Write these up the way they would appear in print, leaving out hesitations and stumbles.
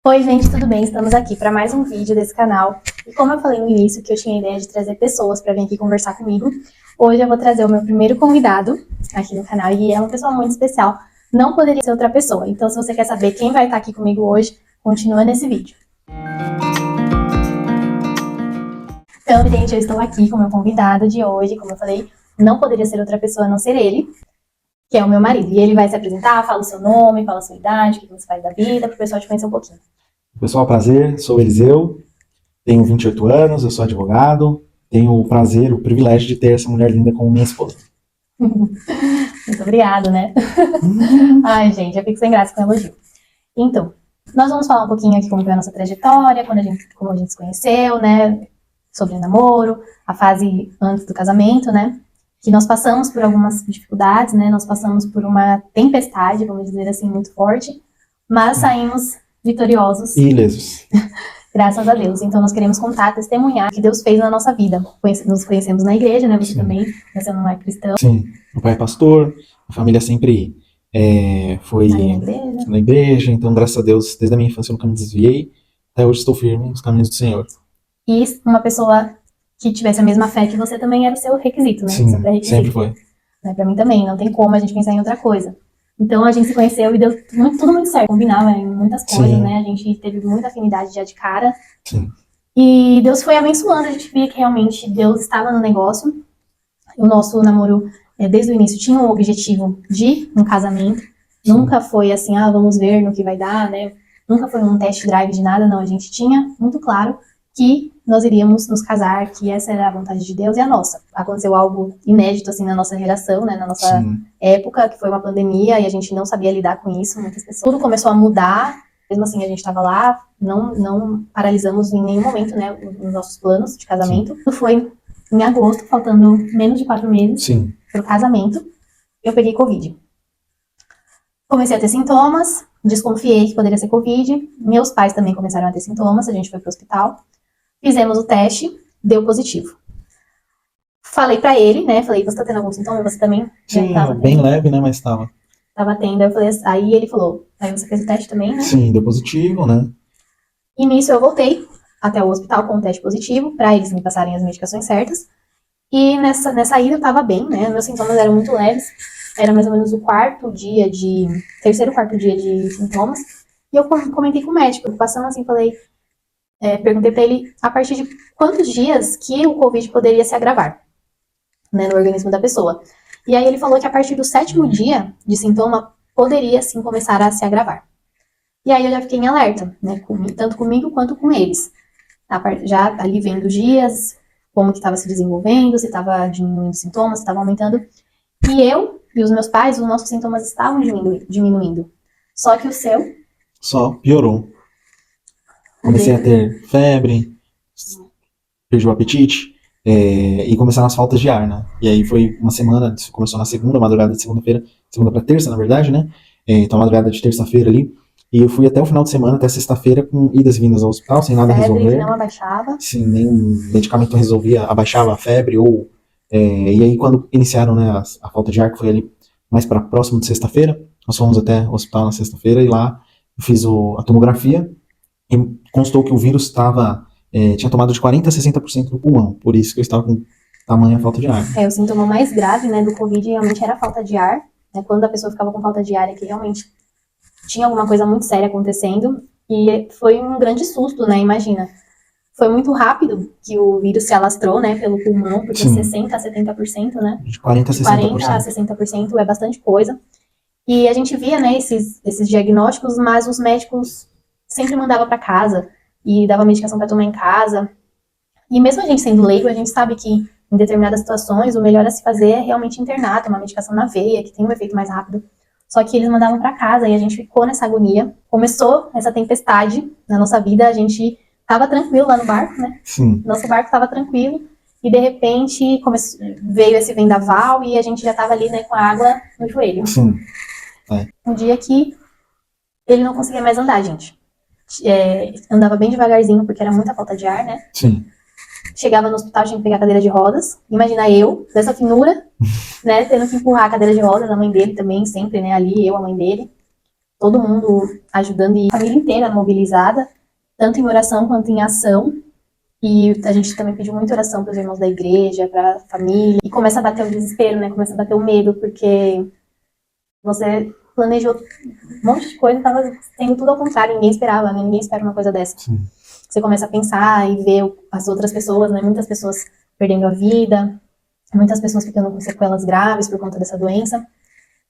Oi gente, tudo bem? Estamos aqui para mais um vídeo desse canal. E como eu falei no início que eu tinha a ideia de trazer pessoas para vir aqui conversar comigo, hoje eu vou trazer o meu primeiro convidado aqui no canal e é uma pessoa muito especial. Não poderia ser outra pessoa. Então se você quer saber quem vai estar aqui comigo hoje, continua nesse vídeo. Então, gente, eu estou aqui com o meu convidado de hoje. Como eu falei, não poderia ser outra pessoa a não ser ele, que é o meu marido. E ele vai se apresentar, fala o seu nome, fala a sua idade, o que você faz da vida, para o pessoal te conhecer um pouquinho. Pessoal, prazer, sou o Eliseu, tenho 28 anos, eu sou advogado, tenho o prazer, o privilégio de ter essa mulher linda como minha esposa. Muito obrigada, né? Ai, gente, eu fico sem graça com o elogio. Então, nós vamos falar um pouquinho aqui como foi a nossa trajetória, como a gente se conheceu, né? Sobre namoro, a fase antes do casamento, né? Que nós passamos por algumas dificuldades, né? Nós passamos por uma tempestade, vamos dizer assim, muito forte, mas saímos vitoriosos. E ilesos. Graças a Deus. Então nós queremos contar, testemunhar o que Deus fez na nossa vida. Nos conhecemos na igreja, né? Você também, você não é cristão. Sim, meu pai é pastor, a família sempre foi na igreja, então graças a Deus, desde a minha infância eu nunca me desviei, até hoje estou firme nos caminhos do Senhor. E uma pessoa que tivesse a mesma fé que você também era o seu requisito, né? Sim, sempre foi. Né? Pra mim também, não tem como a gente pensar em outra coisa. Então a gente se conheceu e deu tudo muito certo, combinava em muitas coisas, né? A gente teve muita afinidade já de cara. Sim. E Deus foi abençoando, a gente via que realmente Deus estava no negócio. O nosso namoro, desde o início, tinha um objetivo de um casamento. Sim. Nunca foi assim, vamos ver no que vai dar, né? Nunca foi um test drive de nada, não. A gente tinha muito claro que nós iríamos nos casar, que essa era a vontade de Deus e a nossa. Aconteceu algo inédito, assim, na nossa geração, né? Na nossa época, que foi uma pandemia, e a gente não sabia lidar com isso, muitas pessoas. Tudo começou a mudar, mesmo assim a gente estava lá, não paralisamos em nenhum momento, né? Os nossos planos de casamento. Sim. Foi em agosto, faltando menos de 4 meses para o casamento, eu peguei Covid. Comecei a ter sintomas, desconfiei que poderia ser Covid. Meus pais também começaram a ter sintomas, a gente foi para o hospital. Fizemos o teste, deu positivo. Falei pra ele, né? Falei, você tá tendo algum sintoma? Você também? Sim, bem leve, né? Mas estava. Tava tendo. Aí ele falou, aí você fez o teste também, né? Sim, deu positivo, né? E nisso eu voltei até o hospital com o teste positivo, pra eles me passarem as medicações certas. E nessa ida eu tava bem, né? Meus sintomas eram muito leves. Era mais ou menos o terceiro, quarto dia de sintomas. E eu comentei com o médico, passando assim, perguntei pra ele a partir de quantos dias que o Covid poderia se agravar, né, no organismo da pessoa. E aí ele falou que a partir do 7º dia de sintoma, poderia sim começar a se agravar. E aí eu já fiquei em alerta, né, tanto comigo quanto com eles. Já ali vendo dias, como que estava se desenvolvendo, se estava diminuindo os sintomas, se estava aumentando. E eu e os meus pais, os nossos sintomas estavam diminuindo. Só que o seu... Só piorou. Comecei a ter febre, perdi o apetite e começaram as faltas de ar, né? E aí foi uma semana, começou na segunda, madrugada de segunda-feira, segunda para terça, na verdade, né? Então, madrugada de terça-feira ali. E eu fui até o final de semana, até sexta-feira, com idas e vindas ao hospital, sem nada resolver. Febre não abaixava. Sim, nenhum medicamento resolvia, abaixava a febre. E aí, quando iniciaram, né, a falta de ar, que foi ali mais para próximo de sexta-feira, nós fomos até o hospital na sexta-feira e lá eu fiz a tomografia e constou que o vírus tinha tomado de 40% a 60% do pulmão, por isso que eu estava com tamanha falta de ar. O sintoma mais grave, né, do Covid realmente era a falta de ar, né, quando a pessoa ficava com falta de ar é que realmente tinha alguma coisa muito séria acontecendo, e foi um grande susto, né, imagina. Foi muito rápido que o vírus se alastrou, né, pelo pulmão, porque 60% a 70%, né, de 40% a 60% é bastante coisa. E a gente via, né, esses diagnósticos, mas os médicos sempre mandavam para casa e dava medicação para tomar em casa. E mesmo a gente sendo leigo, a gente sabe que em determinadas situações o melhor a se fazer é realmente internar, tomar medicação na veia, que tem um efeito mais rápido. Só que eles mandavam para casa e a gente ficou nessa agonia. Começou essa tempestade na nossa vida, a gente tava tranquilo lá no barco, né? Sim. Nosso barco tava tranquilo. E de repente veio esse vendaval e a gente já tava ali, né, com a água no joelho. Sim. Um dia que ele não conseguia mais andar, gente. Andava bem devagarzinho, porque era muita falta de ar, né? Sim. Chegava no hospital, tinha que pegar a cadeira de rodas. Imagina eu, dessa finura, né, tendo que empurrar a cadeira de rodas, a mãe dele também, sempre, né, ali, eu, a mãe dele. todo mundo ajudando e a família inteira mobilizada, tanto em oração quanto em ação. E a gente também pediu muita oração para os irmãos da igreja, para a família. E começa a bater o desespero, né? Começa a bater o medo, porque você planejou um monte de coisa e estava sendo tudo ao contrário. Ninguém esperava, né? Ninguém espera uma coisa dessa. Sim. Você começa a pensar e ver as outras pessoas, né? Muitas pessoas perdendo a vida, muitas pessoas ficando com sequelas graves por conta dessa doença.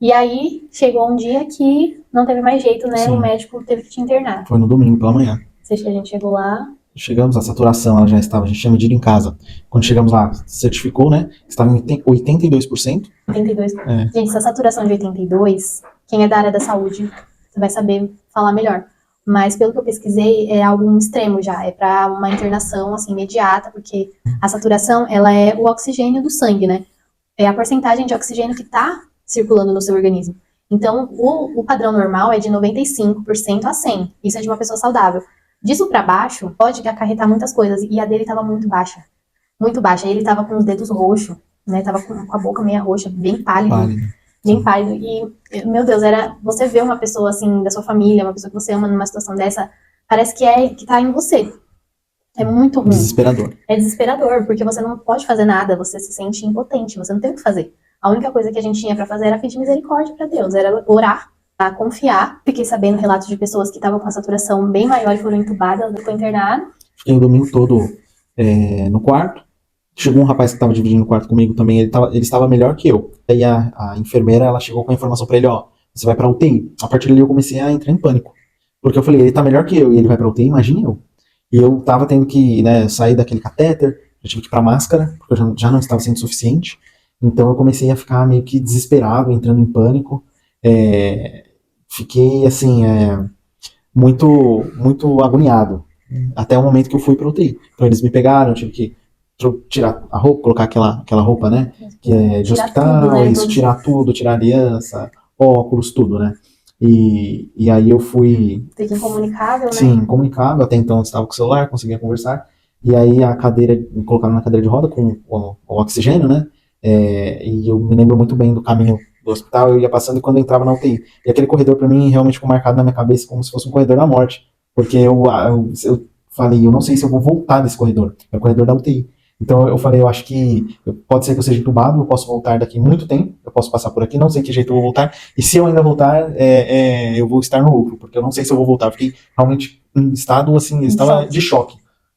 E aí chegou um dia que não teve mais jeito, né? Sim. O médico teve que te internar. Foi no domingo pela manhã. A gente chegou lá. Chegamos, a saturação ela já estava, a gente tinha medido em casa. Quando chegamos lá, certificou, né? Estava em 82%. 82. É. Gente, essa saturação de 82, quem é da área da saúde vai saber falar melhor. Mas pelo que eu pesquisei, é algo extremo já. É para uma internação assim, imediata, porque a saturação ela é o oxigênio do sangue, né? É a porcentagem de oxigênio que está circulando no seu organismo. Então, o padrão normal é de 95% a 100%. Isso é de uma pessoa saudável. Disso para baixo, pode acarretar muitas coisas. E a dele estava muito baixa. Muito baixa. Ele estava com os dedos roxos, né? Tava com a boca meio roxa, bem pálido. Bem pálido. E, meu Deus, era você ver uma pessoa assim, da sua família, uma pessoa que você ama numa situação dessa, parece que tá em você. É muito ruim. Desesperador. É desesperador, porque você não pode fazer nada, você se sente impotente, você não tem o que fazer. A única coisa que a gente tinha pra fazer era pedir misericórdia pra Deus, era orar, a confiar. Fiquei sabendo relatos de pessoas que estavam com a saturação bem maior e foram entubadas, ficou internado. Fiquei o domingo todo no quarto. Chegou um rapaz que estava dividindo o quarto comigo também, ele estava melhor que eu. Aí a enfermeira, ela chegou com a informação pra ele, ó, você vai pra UTI. A partir dali eu comecei a entrar em pânico. Porque eu falei, ele tá melhor que eu e ele vai pra UTI, imagina eu. E eu tava tendo que, né, sair daquele catéter, eu tive que ir pra máscara, porque eu já não estava sendo suficiente. Então eu comecei a ficar meio que desesperado, entrando em pânico. Fiquei, assim, muito, muito agoniado. Até o momento que eu fui pra UTI. Então eles me pegaram, eu tive que tirar a roupa, colocar aquela roupa, né, que é de hospital, tudo, né, isso, tirar tudo, tirar aliança, óculos, tudo, né. E aí eu fui... Fica incomunicável, né? Sim, incomunicável, até então eu estava com o celular, conseguia conversar, e aí a cadeira, me colocaram na cadeira de roda com o oxigênio, né, e eu me lembro muito bem do caminho do hospital, eu ia passando e quando eu entrava na UTI, e aquele corredor pra mim realmente ficou marcado na minha cabeça como se fosse um corredor da morte, porque eu falei, eu não sei se eu vou voltar desse corredor, é o corredor da UTI. Então eu falei, eu acho que pode ser que eu seja entubado, eu posso voltar daqui muito tempo, eu posso passar por aqui, não sei que jeito eu vou voltar, e se eu ainda voltar, eu vou estar no lucro, porque eu não sei se eu vou voltar, eu fiquei realmente em estado, assim, estava de choque.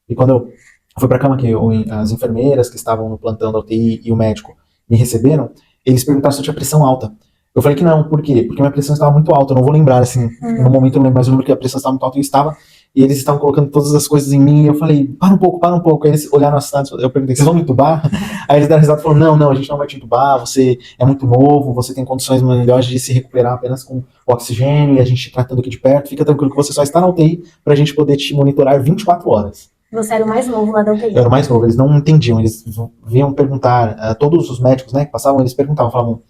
E quando eu fui pra cama, que as enfermeiras que estavam no plantão da UTI e o médico me receberam, eles perguntaram se eu tinha pressão alta. Eu falei que não, por quê? Porque minha pressão estava muito alta, eu não vou lembrar, assim, no momento eu não lembro, mas eu lembro que a pressão estava muito alta e eu estava... E eles estavam colocando todas as coisas em mim, e eu falei, para um pouco. Aí eles olharam assustados, eu perguntei, vocês vão me entubar? Aí eles deram risada e falaram, não, a gente não vai te entubar, você é muito novo, você tem condições melhores de se recuperar apenas com oxigênio, e a gente tratando aqui de perto, fica tranquilo que você só está na UTI pra gente poder te monitorar 24 horas. Você era o mais novo lá da UTI. Eu era o mais novo, eles não entendiam, eles vinham perguntar, todos os médicos, né, que passavam, eles perguntavam, falavam,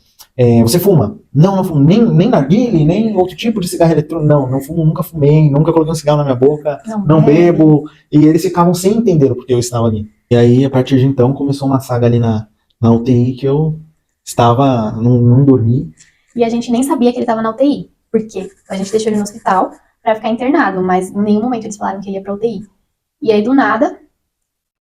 você fuma? Não fumo, nem narguile, nem outro tipo de cigarro eletrônico, não fumo, nunca fumei, nunca coloquei um cigarro na minha boca, não bebo, e eles ficavam sem entender o porquê eu estava ali. E aí, a partir de então, começou uma saga ali na UTI que eu estava, não dormi. E a gente nem sabia que ele estava na UTI, porque a gente deixou ele no hospital pra ficar internado, mas em nenhum momento eles falaram que ele ia pra UTI. E aí, do nada,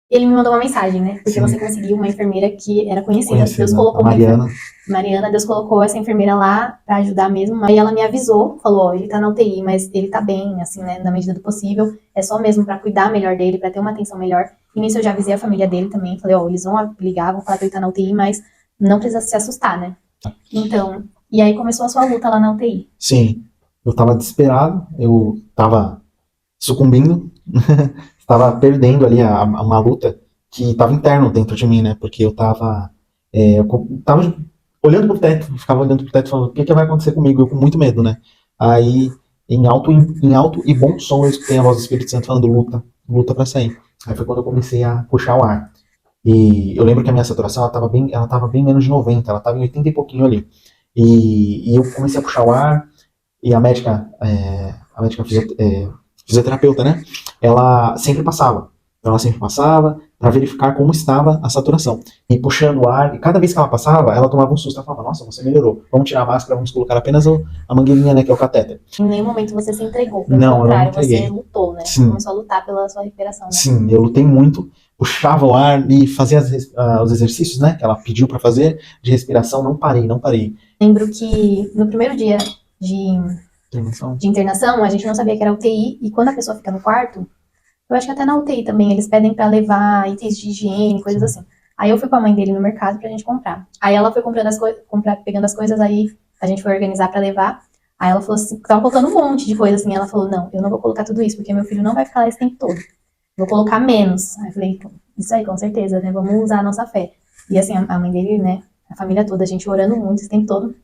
ele me mandou uma mensagem, né? Porque você conseguiu uma enfermeira que era conhecida. Deus colocou Mariana, Deus colocou essa enfermeira lá pra ajudar mesmo. Aí ela me avisou, falou, ó, ele tá na UTI, mas ele tá bem, assim, né? Na medida do possível. É só mesmo pra cuidar melhor dele, pra ter uma atenção melhor. E nisso eu já avisei a família dele também. Falei, ó, eles vão ligar, vão falar que ele tá na UTI, mas não precisa se assustar, né? Então, e aí começou a sua luta lá na UTI. Sim, eu tava desesperado, eu tava sucumbindo, estava perdendo ali uma luta que estava interno dentro de mim, né? Porque eu tava olhando pro teto, ficava olhando pro teto falando, o que vai acontecer comigo? Eu com muito medo, né? Aí, em alto e bom som, eu escutei a voz do Espírito Santo falando, luta pra sair. Aí foi quando eu comecei a puxar o ar. E eu lembro que a minha saturação, ela tava bem menos de 90, ela tava em 80 e pouquinho ali. E eu comecei a puxar o ar, e a médica fisioterapeuta, né? Ela sempre passava. Então ela sempre passava para verificar como estava a saturação. E puxando o ar, e cada vez que ela passava, ela tomava um susto. Ela falava, nossa, você melhorou. Vamos tirar a máscara, vamos colocar apenas a mangueirinha, né, que é o catéter. Em nenhum momento você se entregou, pelo Não, eu não me contrário, entreguei. você lutou, né? Sim. Começou a lutar pela sua recuperação, né? Sim, eu lutei muito, puxava o ar e fazia os exercícios, né, que ela pediu para fazer, de respiração, não parei. Lembro que no primeiro dia de internação, a gente não sabia que era UTI, e quando a pessoa fica no quarto, eu acho que até na UTI também, eles pedem pra levar itens de higiene, coisas assim. Aí eu fui com a mãe dele no mercado pra gente comprar. Aí ela foi comprando as coisas, pegando as coisas, aí a gente foi organizar pra levar. Aí ela falou assim, tava colocando um monte de coisa assim. Ela falou, não, eu não vou colocar tudo isso, porque meu filho não vai ficar lá esse tempo todo. Vou colocar menos. Aí eu falei, isso aí, com certeza, né? Vamos usar a nossa fé. E assim, a mãe dele, né? A família toda, a gente orando muito esse tempo todo.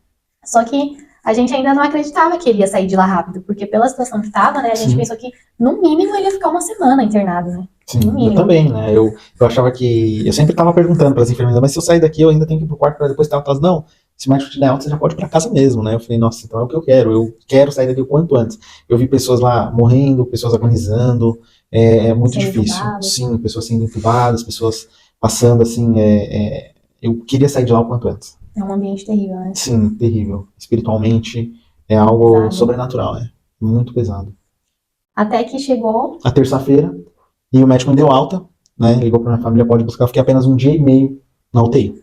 Só que a gente ainda não acreditava que ele ia sair de lá rápido, porque pela situação que tava, né? A gente pensou que, no mínimo, ele ia ficar uma semana internado, né? Sim, eu também, né? Eu achava que. Eu sempre tava perguntando para as enfermeiras, mas se eu sair daqui, eu ainda tenho que ir pro quarto para depois ter alta. Não, se o médico te der alta, você já pode ir pra casa mesmo, né? Eu falei, nossa, então é o que eu quero. Eu quero sair daqui o quanto antes. Eu vi pessoas lá morrendo, pessoas agonizando. É muito Sendo difícil. entubadas. Sim, pessoas sendo entubadas, pessoas passando assim. Eu queria sair de lá o quanto antes. É um ambiente terrível, né? Sim, terrível. Espiritualmente, é algo Pesado. sobrenatural, né? Muito pesado. Até que chegou A terça-feira, e o médico me deu alta, né? Ligou pra minha família, pode buscar. Eu fiquei apenas 1 dia e meio na UTI.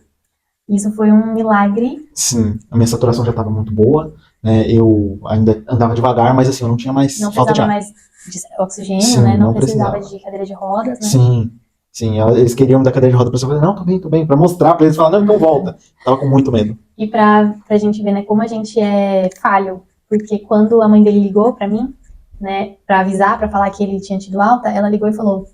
Isso foi um milagre. Sim, a minha saturação já estava muito boa, né? Eu ainda andava devagar, mas assim, eu não tinha mais Não falta de precisava ar. mais de oxigênio, Sim, né? Não não precisava precisava. de cadeira de rodas, né? Sim, eles queriam me dar cadeira de roda pra eu falar, não, tô bem, pra mostrar pra eles, falar, não, então volta. Tava com muito medo. E pra gente ver, né, como a gente é falho, porque quando a mãe dele ligou pra mim, né, pra avisar, pra falar que ele tinha tido alta, ela ligou e falou,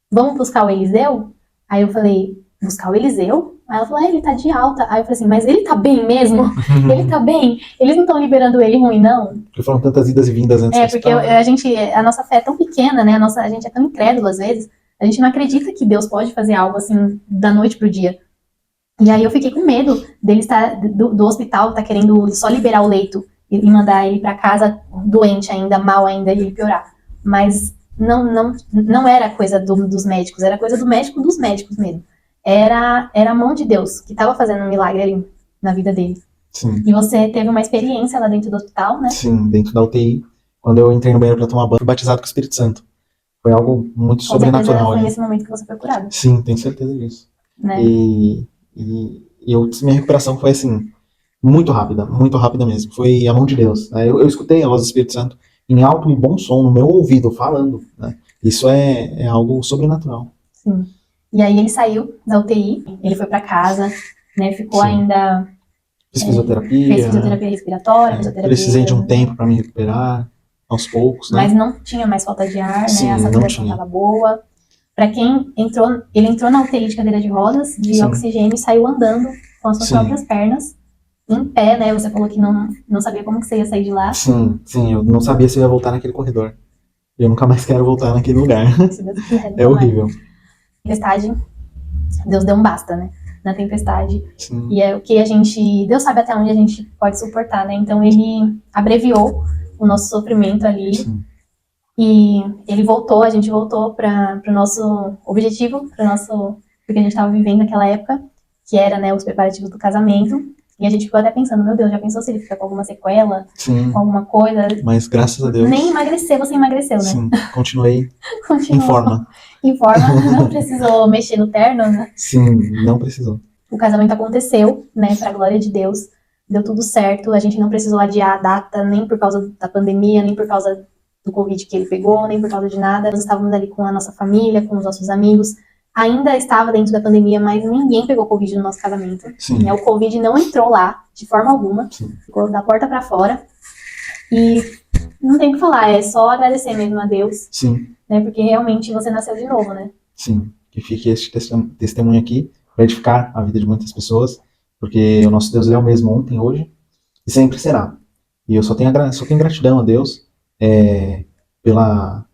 vamos buscar o Eliseu? Aí eu falei, buscar o Eliseu? Aí ela falou, ele tá de alta. Aí eu falei assim, mas ele tá bem mesmo? Ele tá bem? Eles não estão liberando ele ruim, não? Porque foram tantas idas e vindas antes. Porque a nossa fé é tão pequena, né, a gente é tão incrédulo às vezes, a gente não acredita que Deus pode fazer algo assim, da noite pro dia. E aí eu fiquei com medo dele estar, do hospital tá querendo só liberar o leito e mandar ele pra casa doente ainda, mal ainda, e ele piorar. Mas não era coisa dos médicos, era coisa do médico dos médicos mesmo. Era a mão de Deus que estava fazendo um milagre ali na vida dele. Sim. E você teve uma experiência lá dentro do hospital, né? Sim, dentro da UTI. Quando eu entrei no banheiro pra tomar banho, fui batizado com o Espírito Santo. Foi algo muito sobrenatural. Foi nesse momento que você foi curado. Sim, tenho certeza disso. Né? E minha recuperação foi assim, muito rápida mesmo. Foi a mão de Deus. Né? Eu escutei a voz do Espírito Santo em alto e bom som no meu ouvido, falando. Né? Isso é algo sobrenatural. Sim. E aí ele saiu da UTI, ele foi pra casa, né? Ficou ainda... Fiz fisioterapia. Fez fisioterapia respiratória, Precisei de um tempo para me recuperar, aos poucos, né? Mas não tinha mais falta de ar, Sim, né? A saturação estava boa. Para quem entrou, ele entrou na UTI de cadeira de rodas, de oxigênio, e saiu andando com as suas próprias pernas, em pé, né? Você falou que não sabia como que você ia sair de lá. Sim, eu não sabia se eu ia voltar naquele corredor. Eu nunca mais quero voltar naquele lugar. É horrível. Tempestade, Deus deu um basta, né? Na tempestade. Sim. E é o que Deus sabe até onde a gente pode suportar, né? Então ele abreviou o nosso sofrimento ali. Sim. E a gente voltou para o nosso objetivo, porque a gente estava vivendo naquela época, que era, né, os preparativos do casamento. E a gente ficou até pensando, meu Deus, já pensou se ele fica com alguma sequela? Sim. Com alguma coisa? Mas graças a Deus. Nem emagrecer, você emagreceu, né? Sim, continuei em forma. Em forma, não precisou mexer no terno, né? Sim, não precisou. O casamento aconteceu, né, pra glória de Deus. Deu tudo certo, a gente não precisou adiar a data, nem por causa da pandemia, nem por causa do Covid que ele pegou, nem por causa de nada. Nós estávamos ali com a nossa família, com os nossos amigos. Ainda estava dentro da pandemia, mas ninguém pegou Covid no nosso casamento. Sim. O Covid não entrou lá, de forma alguma. Sim. Ficou da porta para fora. E não tem o que falar, é só agradecer mesmo a Deus. Sim. Né, porque realmente você nasceu de novo, né? Sim, que fique este testemunho aqui para edificar a vida de muitas pessoas, porque o nosso Deus é o mesmo ontem, hoje e sempre será. E eu só tenho gratidão a Deus pela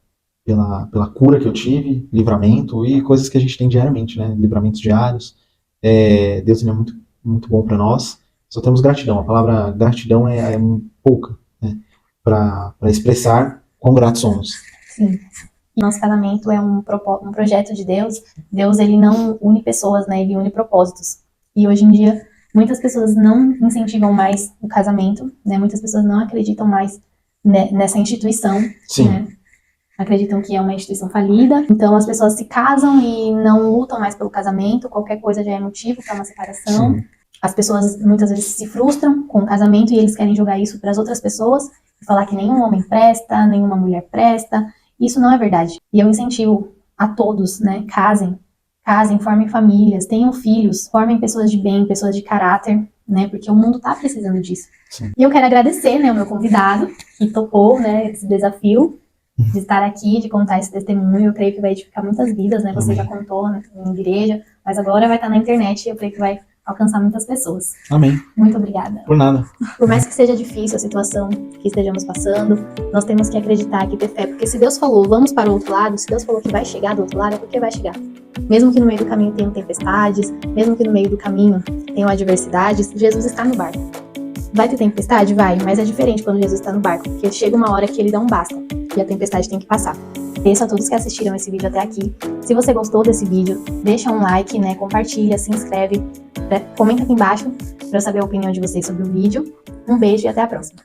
cura que eu tive, livramento e coisas que a gente tem diariamente, né? Livramentos diários. Deus é muito, muito bom para nós. Só temos gratidão. A palavra gratidão é pouca, né? Para expressar quão gratos somos. Sim. E nosso casamento é um projeto de Deus. Deus, ele não une pessoas, né? Ele une propósitos. E hoje em dia, muitas pessoas não incentivam mais o casamento, né? Muitas pessoas não acreditam mais nessa instituição, Sim. né? Acreditam que é uma instituição falida. Então, as pessoas se casam e não lutam mais pelo casamento. Qualquer coisa já é motivo para uma separação. Sim. As pessoas muitas vezes se frustram com o casamento e eles querem jogar isso para as outras pessoas e falar que nenhum homem presta, nenhuma mulher presta. Isso não é verdade. E eu incentivo a todos, né? Casem, formem famílias, tenham filhos, formem pessoas de bem, pessoas de caráter, né? Porque o mundo tá precisando disso. Sim. E eu quero agradecer, né, o meu convidado que topou, né, esse desafio de estar aqui, de contar esse testemunho. Eu creio que vai edificar muitas vidas, né? Você já contou, né, em igreja, mas agora vai estar na internet e eu creio que vai alcançar muitas pessoas. Amém. Muito obrigada. Por nada. Por mais que seja difícil a situação que estejamos passando, nós temos que acreditar e ter fé, porque se Deus falou, vamos para o outro lado, se Deus falou que vai chegar do outro lado, é porque vai chegar. Mesmo que no meio do caminho tenham tempestades, mesmo que no meio do caminho tenham adversidades, Jesus está no barco. Vai ter tempestade? Vai, mas é diferente quando Jesus está no barco, porque chega uma hora que ele dá um basta, e a tempestade tem que passar. Agradeço a todos que assistiram esse vídeo até aqui. Se você gostou desse vídeo, deixa um like, né, compartilha, se inscreve, comenta aqui embaixo para eu saber a opinião de vocês sobre o vídeo. Um beijo e até a próxima.